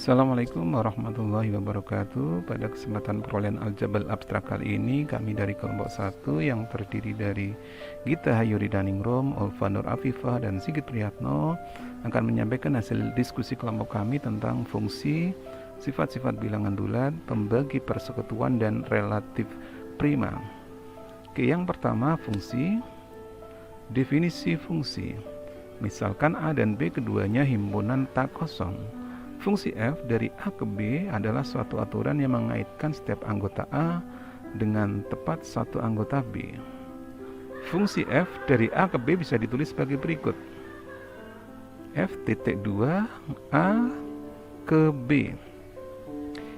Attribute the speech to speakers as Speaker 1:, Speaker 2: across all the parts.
Speaker 1: Assalamualaikum warahmatullahi wabarakatuh. Pada kesempatan perolehan aljabar abstrak kali ini, kami dari kelompok 1 yang terdiri dari Gita Hayuri Daningrum, Ulfa Nur Afifah, dan Sigit Priyatno akan menyampaikan hasil diskusi kelompok kami tentang fungsi, sifat-sifat bilangan bulat, pembagi persekutuan, dan relatif prima. Oke, yang pertama fungsi. Definisi fungsi. Misalkan A dan B keduanya himpunan tak kosong. Fungsi f dari A ke B adalah suatu aturan yang mengaitkan setiap anggota A dengan tepat satu anggota B. Fungsi f dari A ke B bisa ditulis sebagai berikut. F.2 A ke B.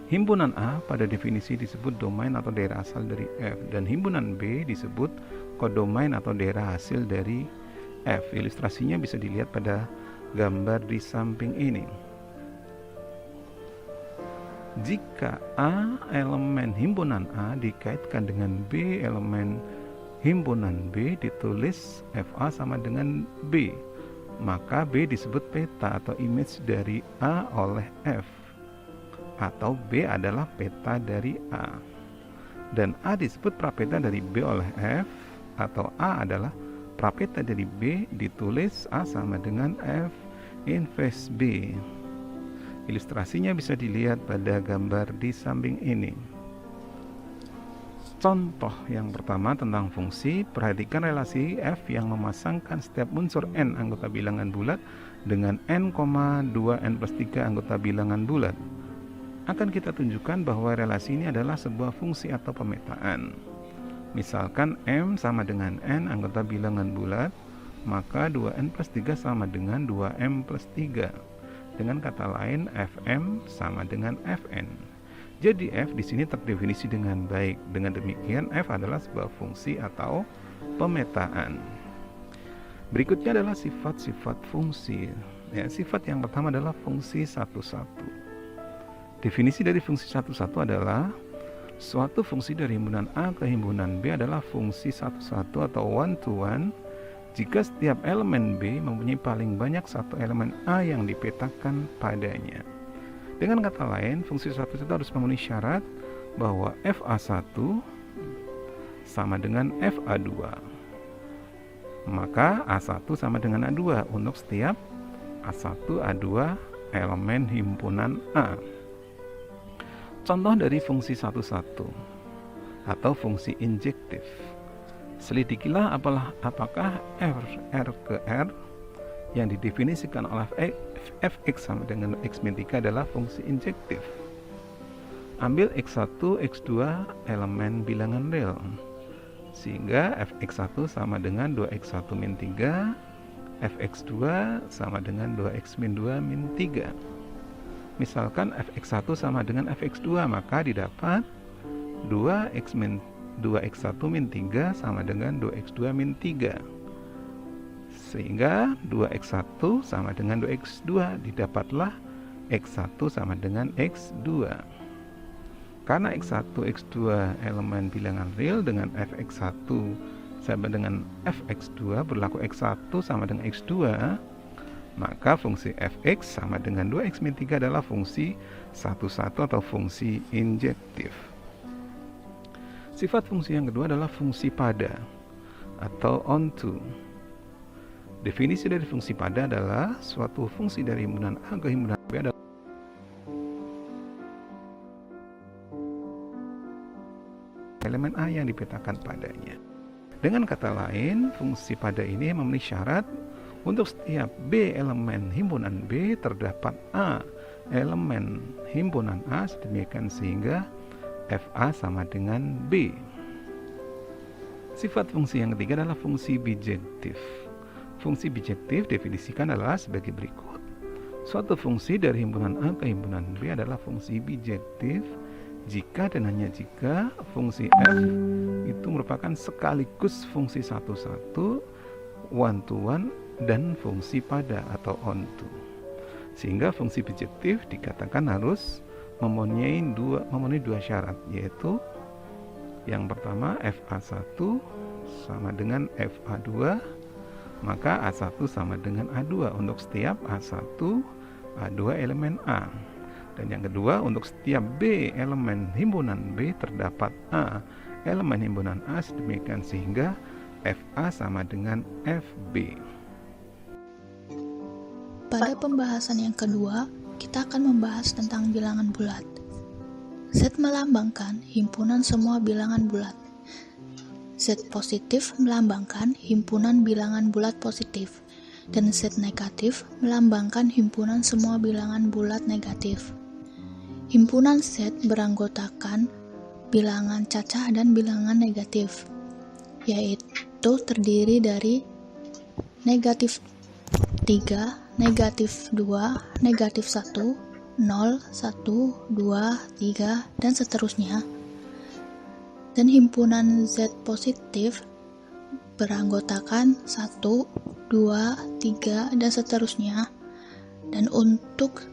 Speaker 1: Himpunan A pada definisi disebut domain atau daerah asal dari f, dan himpunan B disebut kodomain atau daerah hasil dari f. Ilustrasinya bisa dilihat pada gambar di samping ini. Jika A elemen himpunan A dikaitkan dengan B elemen himpunan B, ditulis FA sama dengan B, maka B disebut peta atau image dari A oleh F, atau B adalah peta dari A, dan A disebut prapeta dari B oleh F, atau A adalah prapeta dari B, ditulis A sama dengan F inverse B. Ilustrasinya bisa dilihat pada gambar di samping ini. Contoh yang pertama tentang fungsi, perhatikan relasi f yang memasangkan setiap unsur n anggota bilangan bulat dengan n, 2 n plus 3 anggota bilangan bulat. Akan kita tunjukkan bahwa relasi ini adalah sebuah fungsi atau pemetaan. Misalkan m sama dengan n anggota bilangan bulat, maka 2n plus 3 sama dengan 2m plus 3. Dengan kata lain, Fm sama dengan Fn. Jadi f di sini terdefinisi dengan baik. Dengan demikian, f adalah sebuah fungsi atau pemetaan. Berikutnya adalah sifat-sifat fungsi. Ya, sifat yang pertama adalah fungsi satu-satu. Definisi dari fungsi satu-satu adalah suatu fungsi dari himpunan A ke himpunan B adalah fungsi satu-satu atau one-to-one jika setiap elemen B mempunyai paling banyak satu elemen A yang dipetakan padanya. Dengan kata lain, fungsi satu-satu harus memenuhi syarat bahwa FA1 sama dengan FA2. Maka A1 sama dengan A2 untuk setiap A1, A2 elemen himpunan A. Contoh dari fungsi satu-satu atau fungsi injektif. Selidikilah apakah R ke R yang didefinisikan oleh fx sama dengan x-3 adalah fungsi injektif. Ambil x1, x2 elemen bilangan real, sehingga fx1 sama dengan 2x1 min 3, fx2 sama dengan 2x min 2 min 3. Misalkan fx1 sama dengan fx2, maka didapat 2x1 min 3 sama dengan 2x2 min 3, sehingga 2x1 sama dengan 2x2, didapatlah x1 sama dengan x2. Karena x1, x2 elemen bilangan real, dengan fx1 sama dengan fx2 berlaku x1 sama dengan x2, maka fungsi fx sama dengan 2x min 3 adalah fungsi satu-satu atau fungsi injektif. Sifat fungsi yang kedua adalah fungsi pada atau onto. Definisi dari fungsi pada adalah suatu fungsi dari himpunan A ke himpunan B adalah elemen A yang dipetakan padanya. Dengan kata lain, fungsi pada ini memenuhi syarat untuk setiap B elemen himpunan B terdapat A elemen himpunan A, sedemikian sehingga FA sama dengan B. Sifat fungsi yang ketiga adalah fungsi bijektif. Fungsi bijektif definisikan adalah sebagai berikut. Suatu fungsi dari himpunan A ke himpunan B adalah fungsi bijektif jika dan hanya jika fungsi f itu merupakan sekaligus fungsi satu-satu, one-to-one, dan fungsi pada atau onto. Sehingga fungsi bijektif dikatakan harus memenuhi dua syarat, yaitu yang pertama FA1 sama dengan FA2, maka A1 sama dengan A2 untuk setiap A1, A2 elemen A. Dan yang kedua, untuk setiap B elemen himpunan B terdapat A elemen himpunan A, sedemikian sehingga FA sama dengan FB.
Speaker 2: Pada pembahasan yang kedua, kita akan membahas tentang bilangan bulat. Z melambangkan himpunan semua bilangan bulat. Z positif melambangkan himpunan bilangan bulat positif, dan Z negatif melambangkan himpunan semua bilangan bulat negatif. Himpunan Z beranggotakan bilangan cacah dan bilangan negatif, yaitu terdiri dari negatif 3, negatif 2, negatif 1, 0, 1, 2, 3, dan seterusnya. Dan himpunan Z positif beranggotakan 1, 2, 3, dan seterusnya. Dan untuk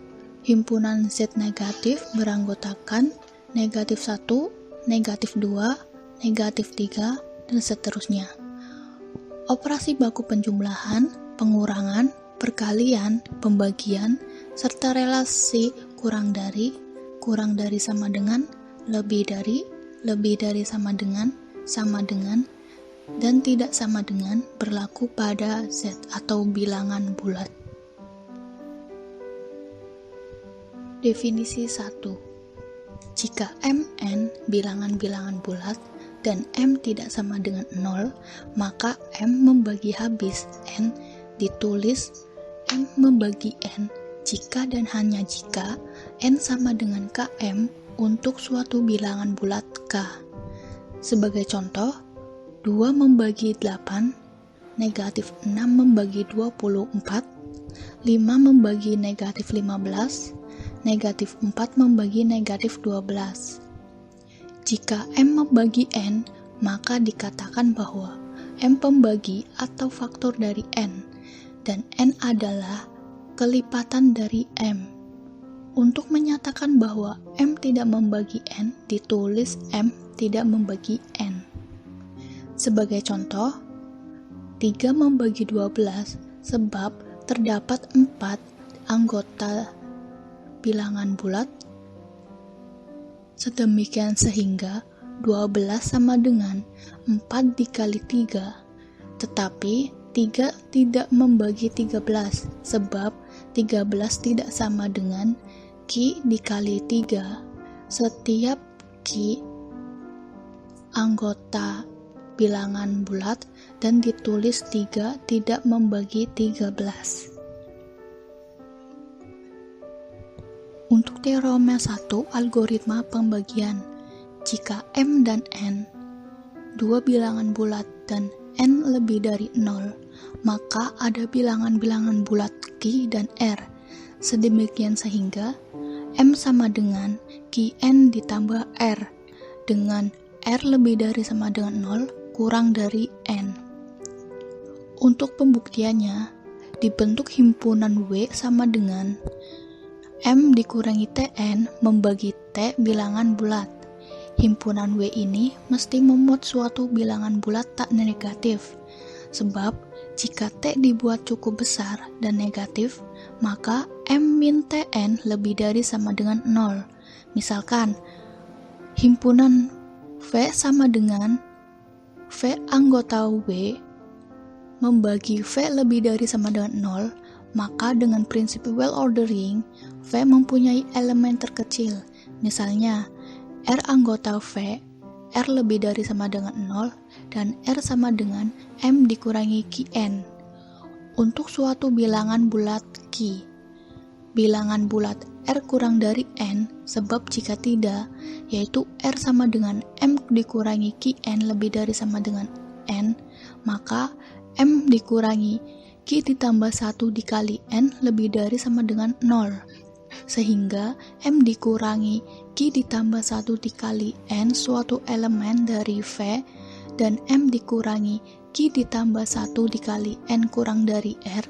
Speaker 2: himpunan Z negatif beranggotakan negatif 1, negatif 2, negatif 3, dan seterusnya. Operasi baku penjumlahan, pengurangan, perkalian, pembagian, serta relasi kurang dari sama dengan, lebih dari sama dengan, dan tidak sama dengan berlaku pada Z atau bilangan bulat. Definisi 1. Jika Mn bilangan-bilangan bulat dan M tidak sama dengan 0, maka M membagi habis N ditulis M membagi N jika dan hanya jika N sama dengan Km untuk suatu bilangan bulat K. Sebagai contoh, 2 membagi 8, negatif 6 membagi 24, 5 membagi negatif 15, negatif 4 membagi negatif 12. Jika M membagi N, maka dikatakan bahwa M pembagi atau faktor dari N, dan N adalah kelipatan dari M. Untuk menyatakan bahwa M tidak membagi N, ditulis M tidak membagi N. Sebagai contoh, 3 membagi 12 sebab terdapat 4 anggota bilangan bulat, sedemikian sehingga 12 sama dengan 4 dikali 3, tetapi 3 tidak membagi 13 sebab 13 tidak sama dengan Q dikali 3. Setiap Q anggota bilangan bulat dan ditulis 3 tidak membagi 13. Untuk teorema 1, algoritma pembagian, jika M dan N, dua bilangan bulat dan N lebih dari 0, maka ada bilangan-bilangan bulat Q dan R, sedemikian sehingga M sama dengan Qn ditambah R, dengan R lebih dari sama dengan 0 kurang dari N. Untuk pembuktiannya, dibentuk himpunan W sama dengan M dikurangi Tn membagi T bilangan bulat. Himpunan W ini mesti memuat suatu bilangan bulat tak negatif, sebab jika T dibuat cukup besar dan negatif, maka M min Tn lebih dari sama dengan 0. Misalkan, himpunan V sama dengan V anggota W membagi V lebih dari sama dengan 0, maka dengan prinsip well ordering, V mempunyai elemen terkecil. Misalnya, R anggota V, R lebih dari sama dengan 0, dan R sama dengan M dikurangi Qn. Untuk suatu bilangan bulat Q, bilangan bulat R kurang dari N, sebab jika tidak, yaitu R sama dengan M dikurangi Qn lebih dari sama dengan N, maka M dikurangi Q ditambah 1 dikali N lebih dari sama dengan 0, sehingga M dikurangi Q ditambah 1 dikali N suatu elemen dari V, dan M dikurangi Q ditambah 1 dikali N kurang dari R.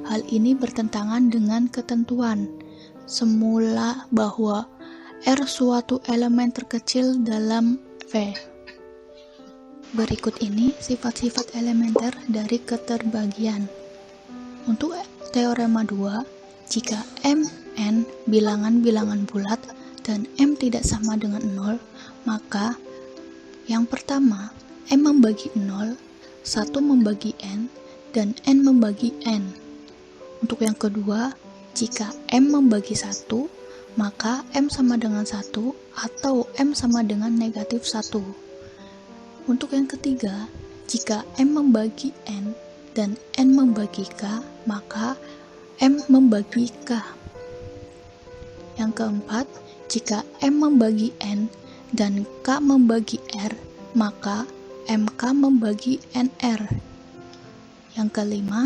Speaker 2: Hal ini bertentangan dengan ketentuan semula bahwa R suatu elemen terkecil dalam V. Berikut ini sifat-sifat elementer dari keterbagian. Untuk teorema 2, jika M n bilangan-bilangan bulat dan m tidak sama dengan 0, maka yang pertama, m membagi 0, 1 membagi n, dan n membagi n. Untuk yang kedua, jika m membagi 1, maka m sama dengan 1 atau m sama dengan negatif 1. Untuk yang ketiga, jika m membagi n dan n membagi k, maka m membagi k. Yang keempat, jika m membagi n dan k membagi r, maka mk membagi nr. Yang kelima,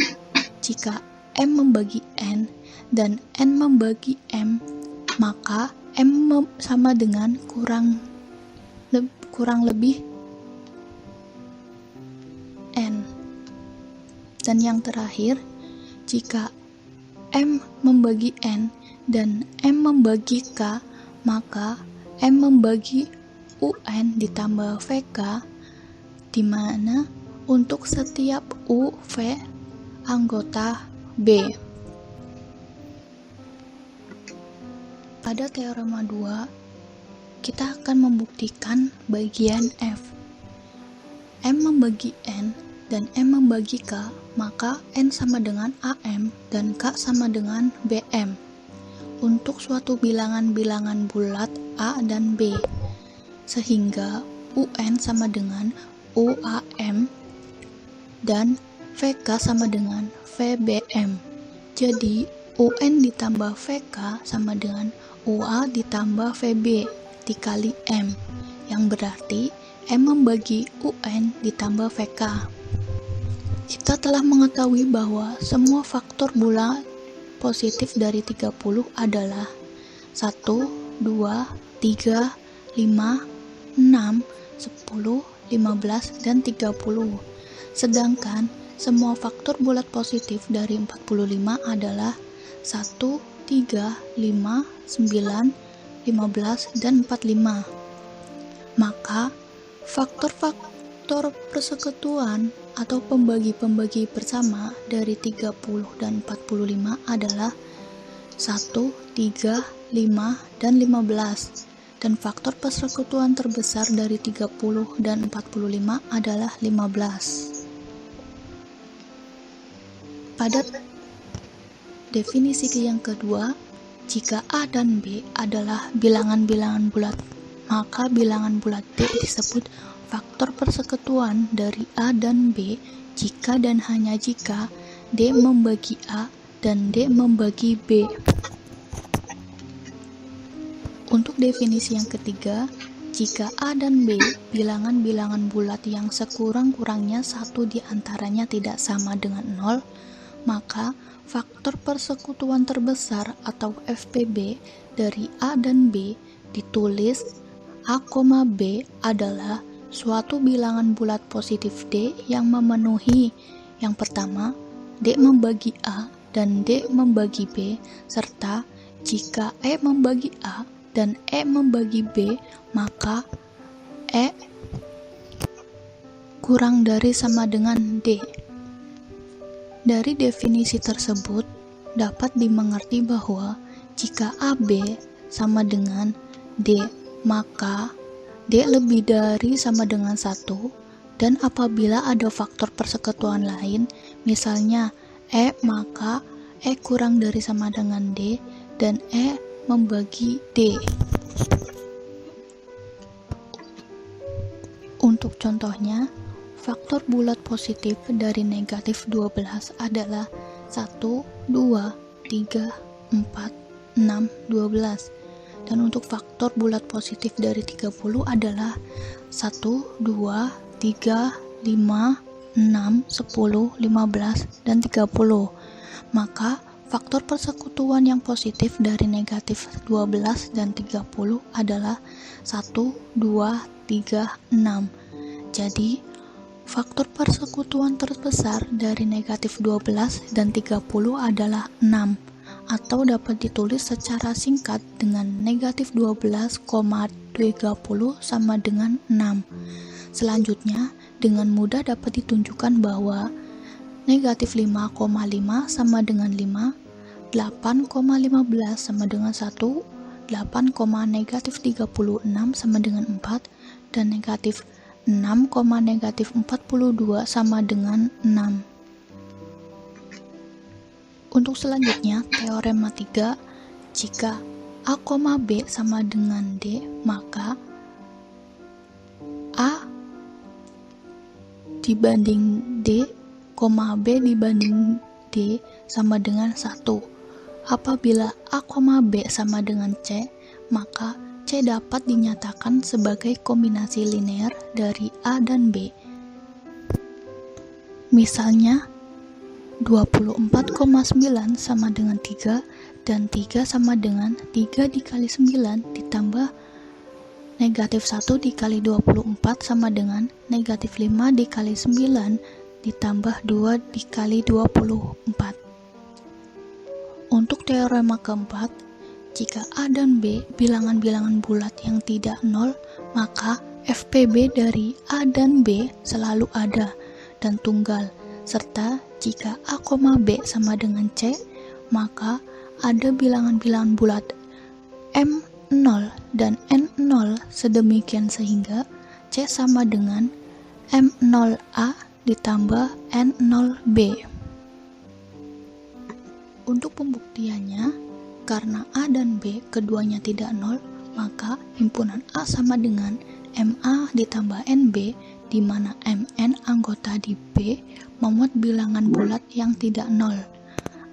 Speaker 2: jika m membagi n dan n membagi m, maka m sama dengan kurang lebih n. Dan yang terakhir, jika m membagi n dan m membagi k, maka m membagi un ditambah vk, di mana untuk setiap u, v anggota B. Pada teorema 2, kita akan membuktikan bagian F. M membagi N dan M membagi K, maka N sama dengan AM dan K sama dengan BM. Untuk suatu bilangan-bilangan bulat A dan B, sehingga UN sama dengan UAM dan VK sama dengan VBM. Jadi UN ditambah VK sama dengan UA ditambah VB dikali M, yang berarti M membagi UN ditambah VK. Kita telah mengetahui bahwa semua faktor bulat positif dari 30 adalah 1, 2, 3, 5, 6, 10, 15, dan 30. Sedangkan semua faktor bulat positif dari 45 adalah 1, 3, 5, 9, 15, dan 45. Maka, faktor-faktor persekutuan atau pembagi-pembagi bersama dari 30 dan 45 adalah 1, 3, 5, dan 15. Dan faktor persekutuan terbesar dari 30 dan 45 adalah 15. Pada definisi yang kedua, jika A dan B adalah bilangan-bilangan bulat, maka bilangan bulat D disebut faktor persekutuan dari A dan B jika dan hanya jika D membagi A dan D membagi B. Untuk definisi yang ketiga, jika A dan B bilangan-bilangan bulat yang sekurang-kurangnya satu di antaranya tidak sama dengan 0, maka faktor persekutuan terbesar atau FPB dari A dan B ditulis A, B adalah suatu bilangan bulat positif D yang memenuhi yang pertama, D membagi A dan D membagi B, serta jika E membagi A dan E membagi B, maka E kurang dari sama dengan D. Dari definisi tersebut, dapat dimengerti bahwa jika AB sama dengan D, maka D lebih dari sama dengan 1, dan apabila ada faktor persekutuan lain, misalnya E, maka E kurang dari sama dengan D, dan E membagi D. Untuk contohnya, faktor bulat positif dari negatif 12 adalah 1, 2, 3, 4, 6, 12. Dan untuk faktor bulat positif dari 30 adalah 1, 2, 3, 5, 6, 10, 15, dan 30. Maka faktor persekutuan yang positif dari negatif 12 dan 30 adalah 1, 2, 3, 6. Jadi, faktor persekutuan terbesar dari negatif 12 dan 30 adalah 6, atau dapat ditulis secara singkat dengan negatif 12,30 sama dengan 6. Selanjutnya, dengan mudah dapat ditunjukkan bahwa negatif 5,5 sama dengan 5, 8,15 sama dengan 1, 8,-36 sama dengan 4, dan negatif 6,-42 sama dengan 6. Untuk selanjutnya, teorema 3, jika A, B sama dengan D, maka A dibanding D, B dibanding D sama dengan 1. Apabila A, B sama dengan C, maka C dapat dinyatakan sebagai kombinasi linear dari A dan B. Misalnya, 24,9 sama dengan 3, dan 3 sama dengan 3 dikali 9 ditambah negatif 1 dikali 24 sama dengan negatif 5 dikali 9 ditambah 2 dikali 24. Untuk teorema keempat, jika A dan B bilangan-bilangan bulat yang tidak nol, maka FPB dari A dan B selalu ada dan tunggal, serta jika A, B sama dengan C, maka ada bilangan-bilangan bulat M0 dan N0 sedemikian sehingga C sama dengan M0A ditambah N0B. Untuk pembuktiannya, karena A dan B keduanya tidak nol, maka himpunan A sama dengan MA ditambah NB, di mana MN anggota di B memuat bilangan bulat yang tidak nol.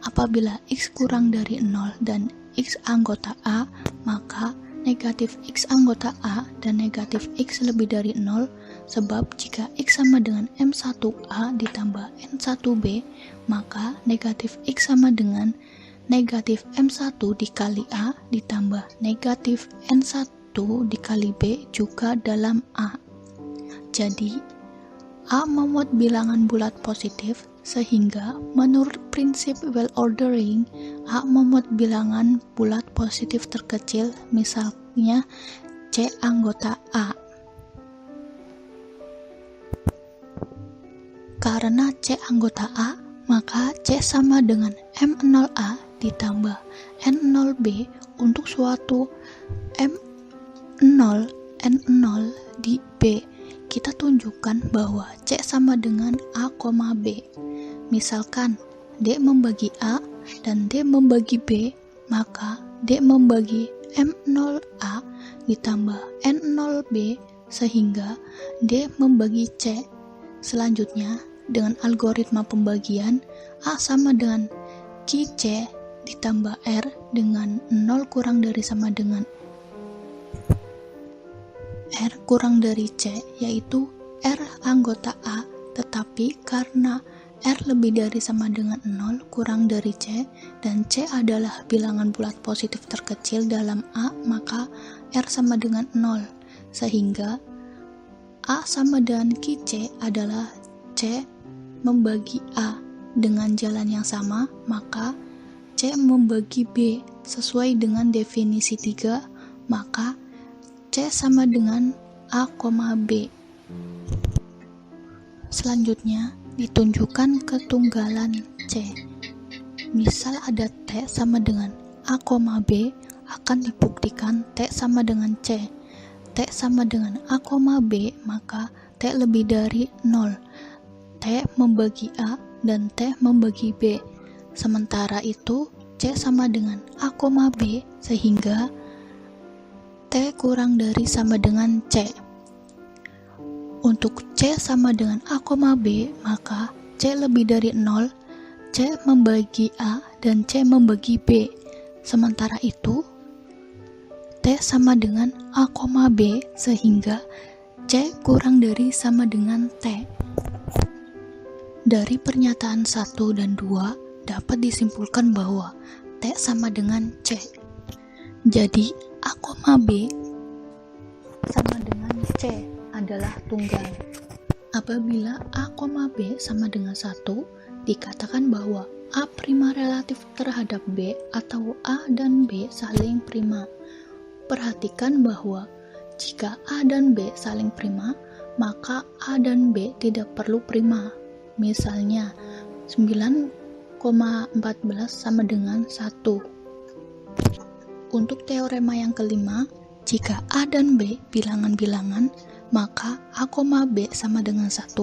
Speaker 2: Apabila X kurang dari 0 dan X anggota A, maka negatif X anggota A dan negatif X lebih dari 0, sebab jika X sama dengan M1A ditambah N1B, maka negatif X sama dengan negatif M1 dikali A ditambah negatif N1 dikali B juga dalam A. Jadi, A memuat bilangan bulat positif, sehingga menurut prinsip well ordering, A memuat bilangan bulat positif terkecil, misalnya C anggota A. Karena C anggota A, maka C sama dengan M0A ditambah N0B untuk suatu M0 N0 di B. Kita tunjukkan bahwa C sama dengan A, B. Misalkan D membagi A dan D membagi B, maka D membagi M0A ditambah N0B sehingga D membagi C. Selanjutnya, dengan algoritma pembagian, A sama dengan QC ditambah R dengan 0 kurang dari sama dengan R kurang dari C, yaitu R anggota A, tetapi karena R lebih dari sama dengan 0 kurang dari C, dan C adalah bilangan bulat positif terkecil dalam A, maka R sama dengan 0, sehingga A sama dengan QC adalah C membagi A. Dengan jalan yang sama, maka C membagi B. Sesuai dengan definisi 3, maka C sama dengan A, B. Selanjutnya, ditunjukkan ketunggalan C. Misal ada T sama dengan A, B, akan dibuktikan T sama dengan C. T sama dengan A, B, maka T lebih dari 0. T membagi A dan T membagi B. Sementara itu, C sama dengan A, B, sehingga T kurang dari sama dengan C. Untuk C sama dengan A, B, maka C lebih dari 0, C membagi A dan C membagi B. Sementara itu, T sama dengan A, B, sehingga C kurang dari sama dengan T. Dari pernyataan 1 dan 2 dapat disimpulkan bahwa T sama dengan C. Jadi, A, B sama dengan C adalah tunggal. Apabila A, B sama dengan 1, dikatakan bahwa A prima relatif terhadap B atau A dan B saling prima. Perhatikan bahwa jika A dan B saling prima, maka A dan B tidak perlu prima. Misalnya, 9 A,14 sama dengan 1. Untuk teorema yang kelima, jika A dan B bilangan-bilangan, maka A, B sama dengan 1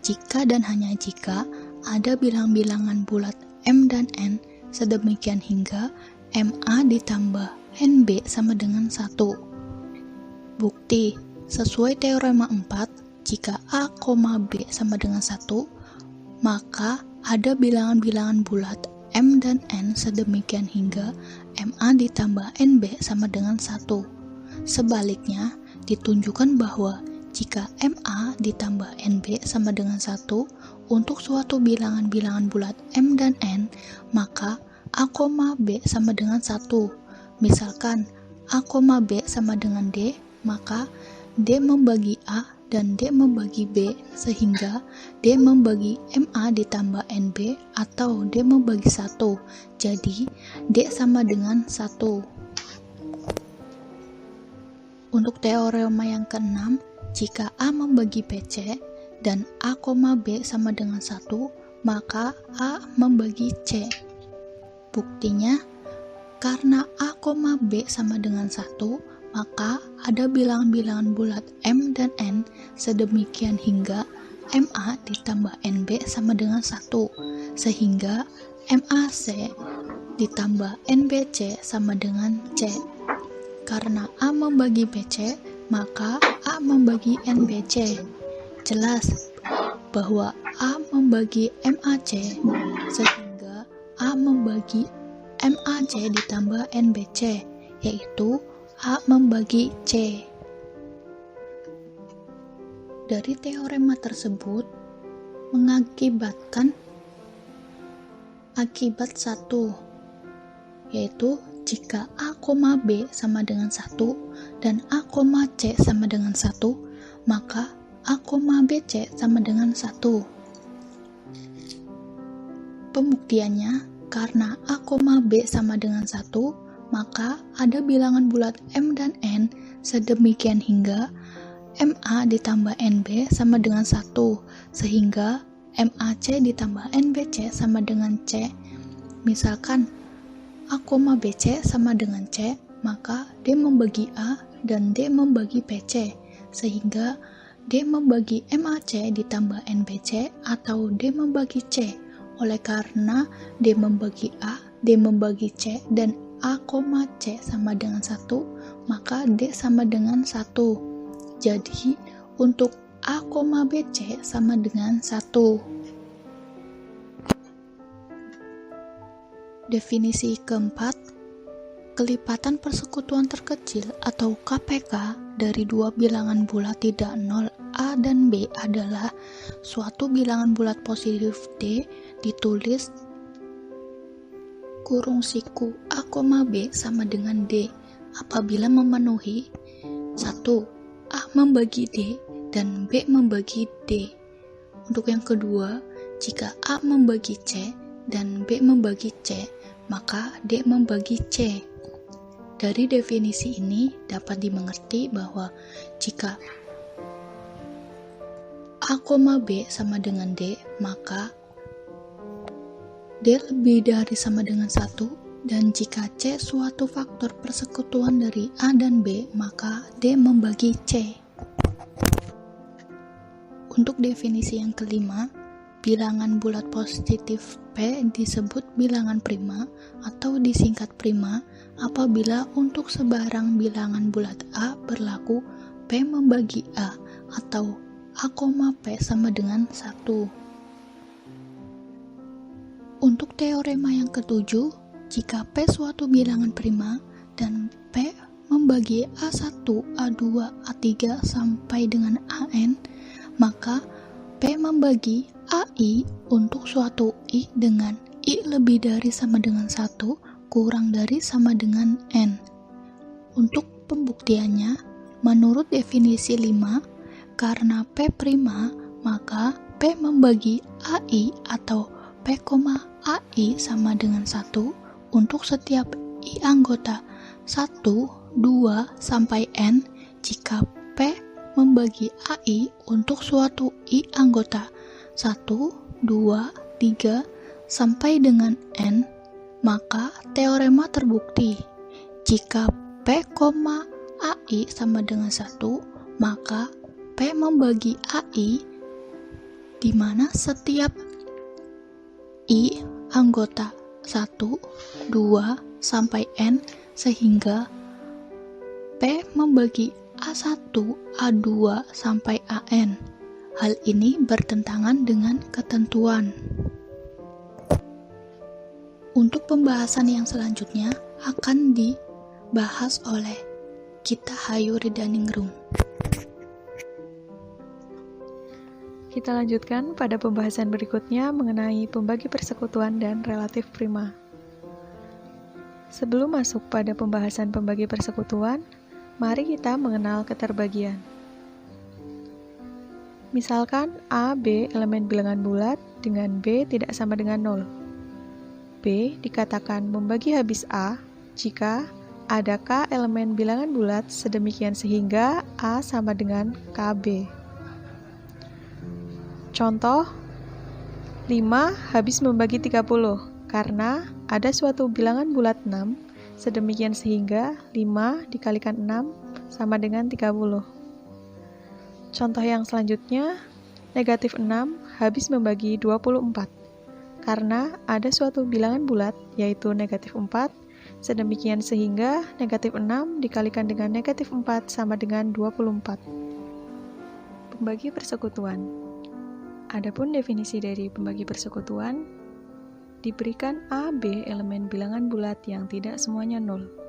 Speaker 2: jika dan hanya jika ada bilang-bilangan bulat M dan N sedemikian hingga MA ditambah NB sama dengan 1. Bukti, sesuai teorema 4, jika A, B sama dengan 1, maka ada bilangan-bilangan bulat M dan N sedemikian hingga MA ditambah NB sama dengan 1. Sebaliknya, ditunjukkan bahwa jika MA ditambah NB sama dengan 1 untuk suatu bilangan-bilangan bulat M dan N, maka A, B sama dengan 1. Misalkan A, B sama dengan D, maka D membagi A dan D membagi B, sehingga D membagi MA ditambah NB atau D membagi 1. Jadi, D sama dengan 1. Untuk teorema yang keenam, jika A membagi PC dan A, B sama dengan 1, maka A membagi C. Buktinya, karena A, B sama dengan 1, maka ada bilangan-bilangan bulat M dan N sedemikian hingga MA ditambah NB sama dengan 1, sehingga MAC ditambah NBC sama dengan C. Karena A membagi PC, maka A membagi NBC. Jelas bahwa A membagi MAC, sehingga A membagi MAC ditambah NBC, yaitu A membagi C. Dari teorema tersebut mengakibatkan akibat 1, yaitu jika A, B sama dengan 1 dan A, C sama dengan 1, maka A, BC sama dengan 1. Pembuktiannya, karena A, B sama dengan 1, maka ada bilangan bulat M dan N sedemikian hingga MA ditambah NB sama dengan 1, sehingga MAC ditambah NBC sama dengan C. Misalkan A, BC sama dengan C, maka D membagi A dan D membagi PC, sehingga D membagi MAC ditambah NBC atau D membagi C. Oleh karena D membagi A, D membagi C, dan A, C sama dengan 1, maka D sama dengan 1. Jadi, untuk A, BC sama dengan 1. Definisi keempat, kelipatan persekutuan terkecil atau KPK dari dua bilangan bulat tidak nol A dan B adalah suatu bilangan bulat positif D ditulis kurung siku A, B sama dengan D apabila memenuhi 1. A membagi D dan B membagi D. Untuk yang kedua, jika A membagi C dan B membagi C, maka D membagi C. Dari definisi ini dapat dimengerti bahwa jika A, B sama dengan D, maka D lebih dari sama dengan 1, dan jika C suatu faktor persekutuan dari A dan B, maka D membagi C. Untuk definisi yang kelima, bilangan bulat positif P disebut bilangan prima atau disingkat prima apabila untuk sebarang bilangan bulat A berlaku P membagi A atau A, P sama dengan 1. Untuk teorema yang ketujuh, jika P suatu bilangan prima dan P membagi A1, A2, A3 sampai dengan AN, maka P membagi AI untuk suatu I dengan I lebih dari sama dengan 1 kurang dari sama dengan N. Untuk pembuktiannya, menurut definisi 5, karena P prima, maka P membagi AI atau P, AI sama dengan 1 untuk setiap I anggota 1, 2, sampai N jika P membagi AI untuk suatu I anggota 1, 2, 3, sampai dengan N, maka teorema terbukti. Jika P, AI sama dengan 1, maka P membagi AI di mana setiap I anggota 1, 2, sampai N, sehingga P membagi A1, A2, sampai AN. Hal ini bertentangan dengan ketentuan. Untuk pembahasan yang selanjutnya akan dibahas oleh Gita Hayu Ridaningrum.
Speaker 3: Kita lanjutkan pada pembahasan berikutnya mengenai pembagi persekutuan dan relatif prima. Sebelum masuk pada pembahasan pembagi persekutuan, mari kita mengenal keterbagian. Misalkan A, B elemen bilangan bulat dengan B tidak sama dengan 0. B dikatakan membagi habis A jika ada K elemen bilangan bulat sedemikian sehingga A sama dengan KB. Contoh, 5 habis membagi 30 karena ada suatu bilangan bulat 6 sedemikian sehingga 5 dikalikan 6 sama dengan 30. Contoh yang selanjutnya, negatif 6 habis membagi 24 karena ada suatu bilangan bulat, yaitu negatif 4, sedemikian sehingga negatif 6 dikalikan dengan negatif 4 sama dengan 24. Pembagi persekutuan. Adapun definisi dari pembagi persekutuan, diberikan A, B elemen bilangan bulat yang tidak semuanya 0.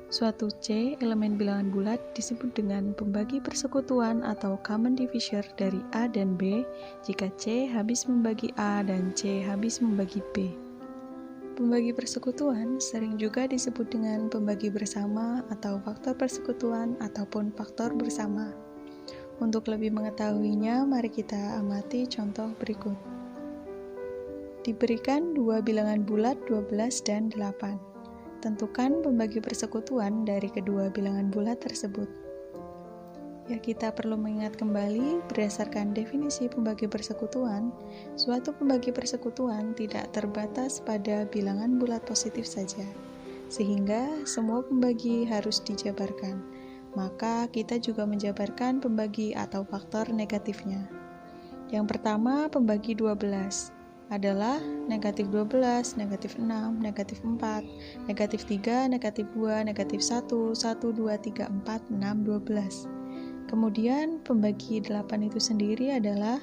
Speaker 3: Suatu C elemen bilangan bulat disebut dengan pembagi persekutuan atau common divisor dari A dan B jika C habis membagi A dan C habis membagi B. Pembagi persekutuan sering juga disebut dengan pembagi bersama atau faktor persekutuan ataupun faktor bersama. Untuk lebih mengetahuinya, mari kita amati contoh berikut. Diberikan dua bilangan bulat 12 dan 8. Tentukan pembagi persekutuan dari kedua bilangan bulat tersebut. Ya, kita perlu mengingat kembali berdasarkan definisi pembagi persekutuan, suatu pembagi persekutuan tidak terbatas pada bilangan bulat positif saja, sehingga semua pembagi harus dijabarkan. Maka kita juga menjabarkan pembagi atau faktor negatifnya. Yang pertama, pembagi 12 adalah negatif 12, negatif 6, negatif 4, negatif 3, negatif 2, negatif 1, 1, 2, 3, 4, 6, 12. Kemudian pembagi 8 itu sendiri adalah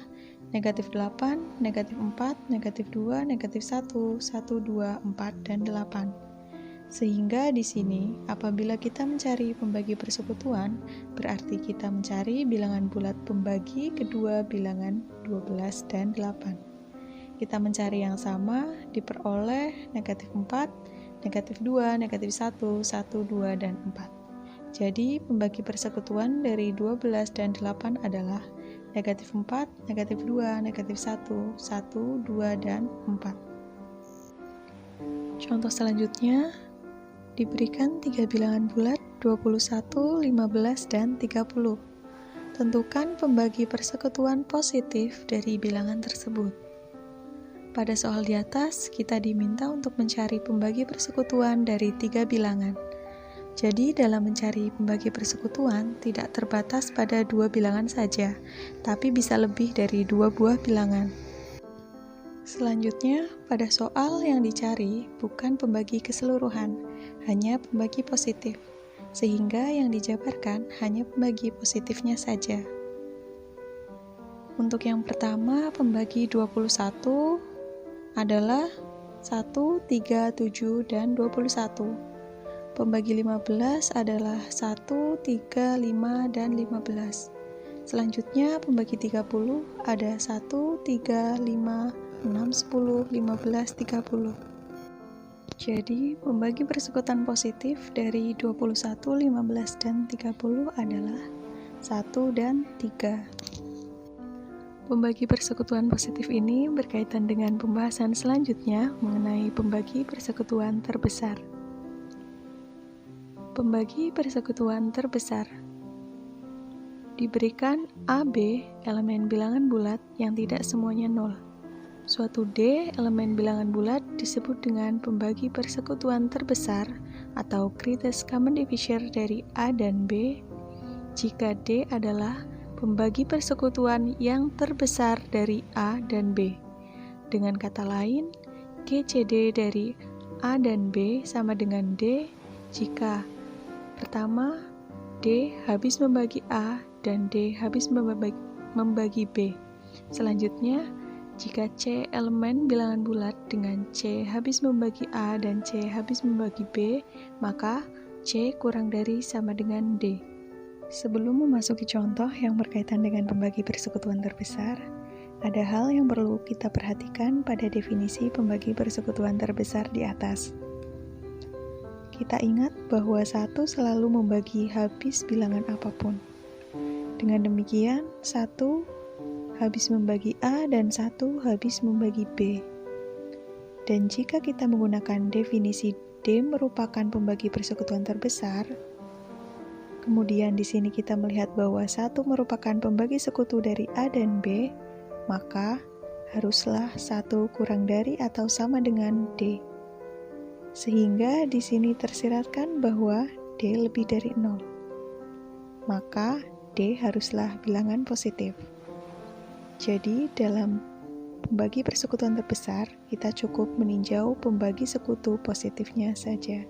Speaker 3: negatif 8, negatif 4, negatif 2, negatif 1, 1, 2, 4, dan 8. Sehingga di sini apabila kita mencari pembagi persekutuan, berarti kita mencari bilangan bulat pembagi kedua bilangan 12 dan 8. Kita mencari yang sama, diperoleh negatif 4, negatif 2, negatif 1, 1, 2, dan 4. Jadi, pembagi persekutuan dari 12 dan 8 adalah negatif 4, negatif 2, negatif 1, 1, 2, dan 4. Contoh selanjutnya, diberikan 3 bilangan bulat 21, 15, dan 30. Tentukan pembagi persekutuan positif dari bilangan tersebut. Pada soal di atas, kita diminta untuk mencari pembagi persekutuan dari 3 bilangan. Jadi, dalam mencari pembagi persekutuan, tidak terbatas pada 2 bilangan saja, tapi bisa lebih dari 2 buah bilangan. Selanjutnya, pada soal yang dicari bukan pembagi keseluruhan, hanya pembagi positif, sehingga yang dijabarkan hanya pembagi positifnya saja. Untuk yang pertama, pembagi 21 adalah 1, 3, 7, dan 21. Pembagi 15 adalah 1, 3, 5, dan 15. Selanjutnya, pembagi 30 ada 1, 3, 5, 6, 10, 15, 30. Jadi, pembagi persekutuan positif dari 21, 15, dan 30 adalah 1 dan 3. Pembagi persekutuan positif ini berkaitan dengan pembahasan selanjutnya mengenai pembagi persekutuan terbesar. Pembagi persekutuan terbesar diberikan AB elemen bilangan bulat yang tidak semuanya 0. Suatu D elemen bilangan bulat disebut dengan pembagi persekutuan terbesar atau greatest common divisor dari A dan B jika D adalah pembagi persekutuan yang terbesar dari A dan B. Dengan kata lain, GCD dari A dan B sama dengan D jika pertama, D habis membagi A dan D habis membagi B. Selanjutnya, jika C elemen bilangan bulat dengan C habis membagi A dan C habis membagi B, maka C kurang dari sama dengan D. Sebelum memasuki contoh yang berkaitan dengan pembagi persekutuan terbesar, ada hal yang perlu kita perhatikan pada definisi pembagi persekutuan terbesar di atas. Kita ingat bahwa satu selalu membagi habis bilangan apapun. Dengan demikian, satu habis membagi A dan satu habis membagi B. Dan jika kita menggunakan definisi D merupakan pembagi persekutuan terbesar, kemudian di sini kita melihat bahwa satu merupakan pembagi sekutu dari A dan B, maka haruslah satu kurang dari atau sama dengan D. Sehingga di sini tersiratkan bahwa D lebih dari 0. Maka D haruslah bilangan positif. Jadi, dalam pembagi persekutuan terbesar, kita cukup meninjau pembagi sekutu positifnya saja.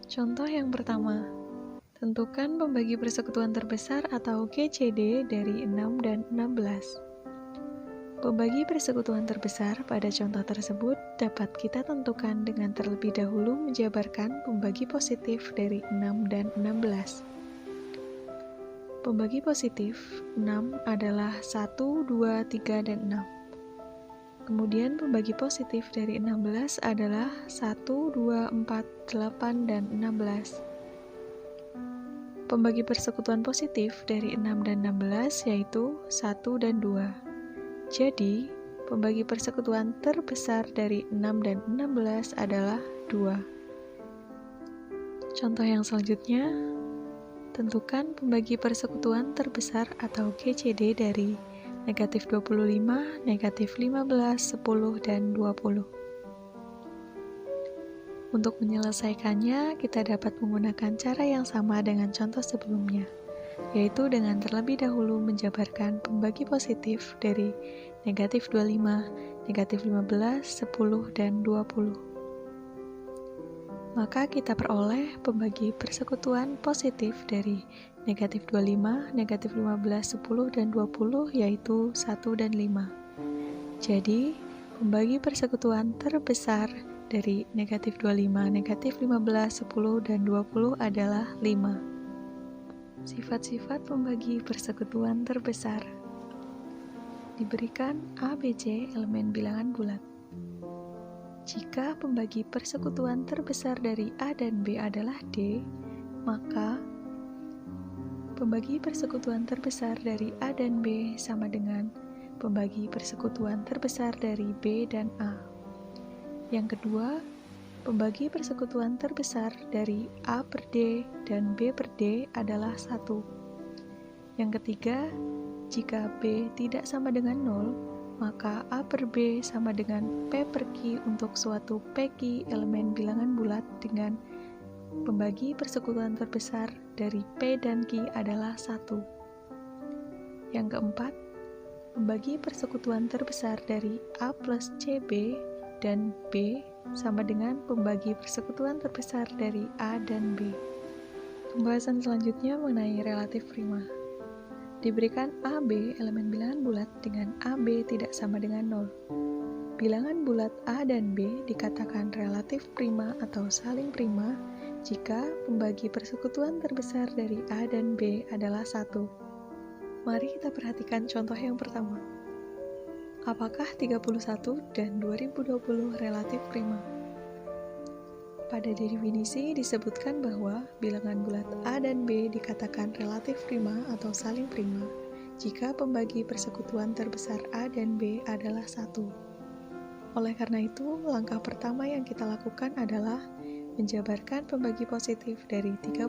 Speaker 3: Contoh yang pertama, tentukan pembagi persekutuan terbesar atau GCD dari 6 dan 16. Pembagi persekutuan terbesar pada contoh tersebut dapat kita tentukan dengan terlebih dahulu menjabarkan pembagi positif dari 6 dan 16. Pembagi positif 6 adalah 1, 2, 3, dan 6. Kemudian pembagi positif dari 16 adalah 1, 2, 4, 8, dan 16. Pembagi persekutuan positif dari 6 dan 16 yaitu 1 dan 2. Jadi, pembagi persekutuan terbesar dari 6 dan 16 adalah 2. Contoh yang selanjutnya, tentukan pembagi persekutuan terbesar atau GCD dari negatif 25, negatif 15, 10, dan 20. Untuk menyelesaikannya, kita dapat menggunakan cara yang sama dengan contoh sebelumnya, yaitu dengan terlebih dahulu menjabarkan pembagi positif dari negatif 25, negatif 15, 10, dan 20. Maka kita peroleh pembagi persekutuan positif dari negatif 25, negatif 15, 10, dan 20 yaitu 1 dan 5. Jadi, pembagi persekutuan terbesar dari negatif 25, negatif 15, 10, dan 20 adalah 5. Sifat-sifat pembagi persekutuan terbesar diberikan A, B, C elemen bilangan bulat. Jika pembagi persekutuan terbesar dari A dan B adalah D, maka pembagi persekutuan terbesar dari A dan B sama dengan pembagi persekutuan terbesar dari B dan A. Yang kedua, pembagi persekutuan terbesar dari A per D dan B per D adalah 1. Yang ketiga, jika B tidak sama dengan 0, maka A per B sama dengan P per Q untuk suatu PQ elemen bilangan bulat dengan pembagi persekutuan terbesar dari P dan Q adalah 1. Yang keempat, pembagi persekutuan terbesar dari A plus CB dan B sama dengan pembagi persekutuan terbesar dari A dan B. Pembahasan selanjutnya mengenai relatif prima. Diberikan AB elemen bilangan bulat dengan AB tidak sama dengan 0. Bilangan bulat A dan B dikatakan relatif prima atau saling prima jika pembagi persekutuan terbesar dari A dan B adalah 1. Mari kita perhatikan contoh yang pertama. Apakah 31 dan 2020 relatif prima? Pada definisi disebutkan bahwa bilangan bulat A dan B dikatakan relatif prima atau saling prima jika pembagi persekutuan terbesar A dan B adalah 1. Oleh karena itu, langkah pertama yang kita lakukan adalah menjabarkan pembagi positif dari 31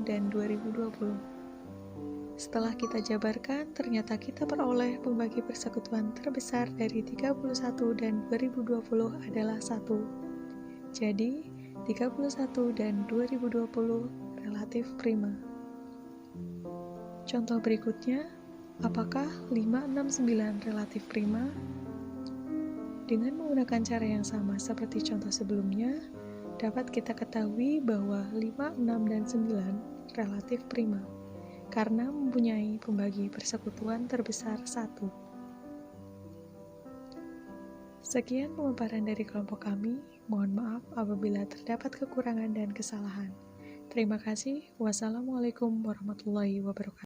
Speaker 3: dan 2020. Setelah kita jabarkan, ternyata kita peroleh pembagi persekutuan terbesar dari 31 dan 2020 adalah 1. Jadi, 31 dan 2020 relatif prima. Contoh berikutnya, apakah 569 relatif prima? Dengan menggunakan cara yang sama seperti contoh sebelumnya, dapat kita ketahui bahwa 5, 6, dan 9 relatif prima, karena mempunyai pembagi persekutuan terbesar 1. Sekian pemaparan dari kelompok kami. Mohon maaf apabila terdapat kekurangan dan kesalahan. Terima kasih. Wassalamualaikum warahmatullahi wabarakatuh.